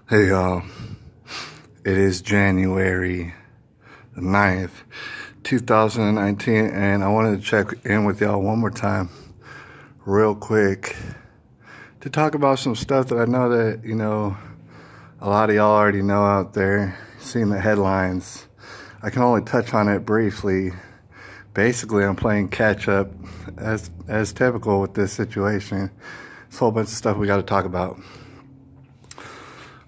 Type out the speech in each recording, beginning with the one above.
Hey y'all, it is January the 9th, 2019, and I wanted to check in with y'all one more time, real quick, to talk about some stuff that I know that, a lot of y'all already know out there, seeing the headlines. I can only touch on it briefly. Basically, I'm playing catch up, as typical with this situation. It's a whole bunch of stuff we got to talk about.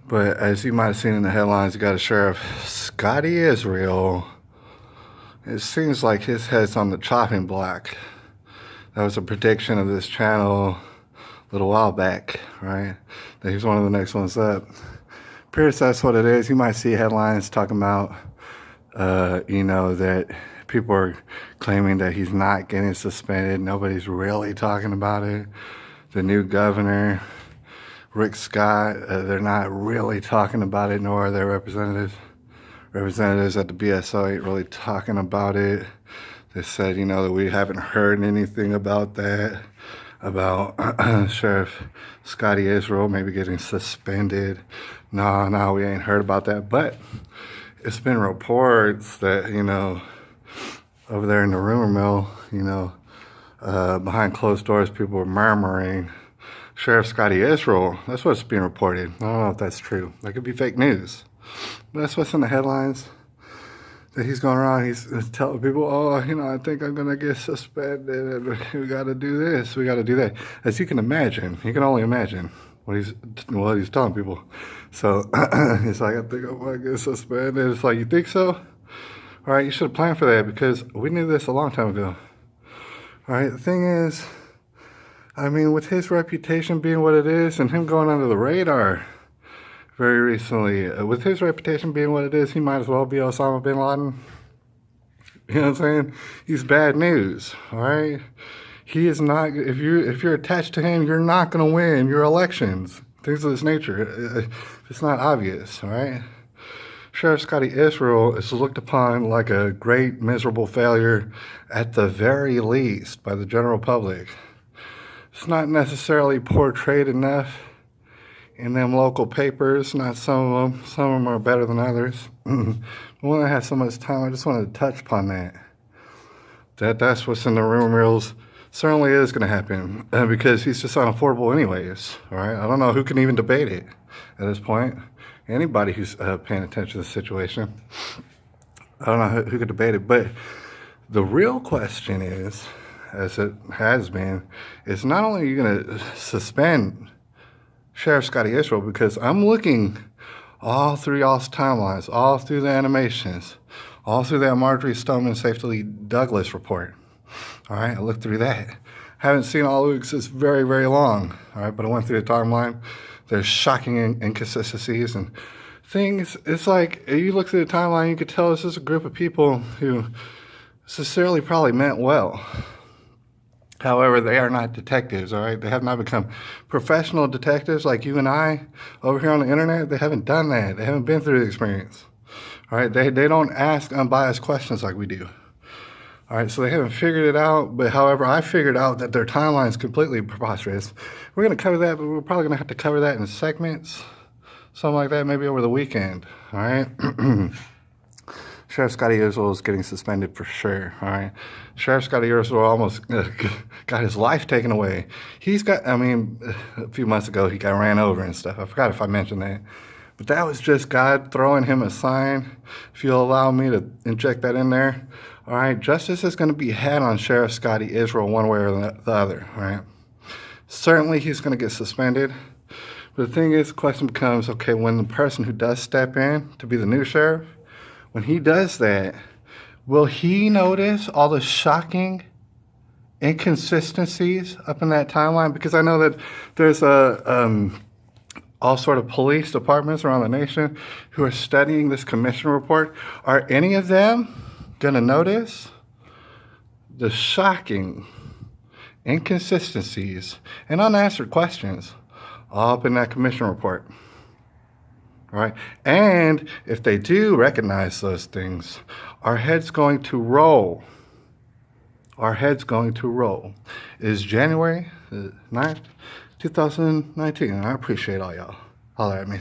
But as you might have seen in the headlines, you got a Sheriff Scotty Israel. It seems like his head's on the chopping block. That was a prediction of this channel a little while back, right? That he's one of the next ones up. Appears that's what it is. You might see headlines talking about, that people are claiming that he's not getting suspended. Nobody's really talking about it. The new governor, Rick Scott, they're not really talking about it, nor are their representatives. Representatives at the BSO ain't really talking about it. They said, that we haven't heard anything about that, about Sheriff Scotty Israel maybe getting suspended. No, we ain't heard about that. But it's been reports that, over there in the rumor mill, behind closed doors, people were murmuring, Sheriff Scotty Israel, that's what's being reported. I don't know if that's true. That could be fake news. But that's what's in the headlines. That he's going around, he's telling people, I think I'm going to get suspended. And we got to do this, we got to do that. As you can imagine, you can only imagine what he's telling people. So he's like, I think I'm going to get suspended. It's like, you think so? All right, you should have planned for that because we knew this a long time ago. All right, the thing is, with his reputation being what it is and him going under the radar very recently, with his reputation being what it is, he might as well be Osama bin Laden. You know what I'm saying? He's bad news, all right? He is not, if you're attached to him, you're not going to win your elections. Things of this nature. It's not obvious, all right? Sheriff Scotty Israel is looked upon like a great, miserable failure at the very least by the general public. It's not necessarily portrayed enough in them local papers, not some of them. Some of them are better than others. When I had so much time, I just wanted to touch upon that. That's what's in the rumor mills. Certainly is going to happen because he's just unaffordable anyways, all right? I don't know who can even debate it at this point. Anybody who's paying attention to the situation. I don't know who could debate it, but the real question is, as it has been, is not only are you going to suspend Sheriff Scotty Israel, because I'm looking all through y'all's timelines, all through the animations, all through that Marjorie Stoneman Safely Douglas report. All right, I looked through that. Haven't seen all of it because it's very, very long. All right, but I went through the timeline. There's shocking inconsistencies and things. It's like, you look through the timeline, you could tell this is a group of people who sincerely probably meant well. However, they are not detectives, all right? They have not become professional detectives like you and I over here on the internet. They haven't done that. They haven't been through the experience, all right? They don't ask unbiased questions like we do, all right? So they haven't figured it out, but however, I figured out that their timeline is completely preposterous. We're going to cover that, but we're probably going to have to cover that in segments, something like that, maybe over the weekend, all right? Sheriff Scotty Israel is getting suspended for sure, all right? Sheriff Scotty Israel almost got his life taken away. He's got, a few months ago, he got ran over and stuff. I forgot if I mentioned that. But that was just God throwing him a sign. If you'll allow me to inject that in there. All right, justice is going to be had on Sheriff Scotty Israel one way or the other, all right? Certainly he's going to get suspended. But the thing is, the question becomes, okay, when the person who does step in to be the new sheriff, when he does that, will he notice all the shocking inconsistencies up in that timeline? Because I know that there's all sort of police departments around the nation who are studying this commission report. Are any of them going to notice the shocking inconsistencies and unanswered questions all up in that commission report? All right, and if they do recognize those things, our head's going to roll. Our head's going to roll. It is January 9th, 2019, and I appreciate all y'all. Holler at me.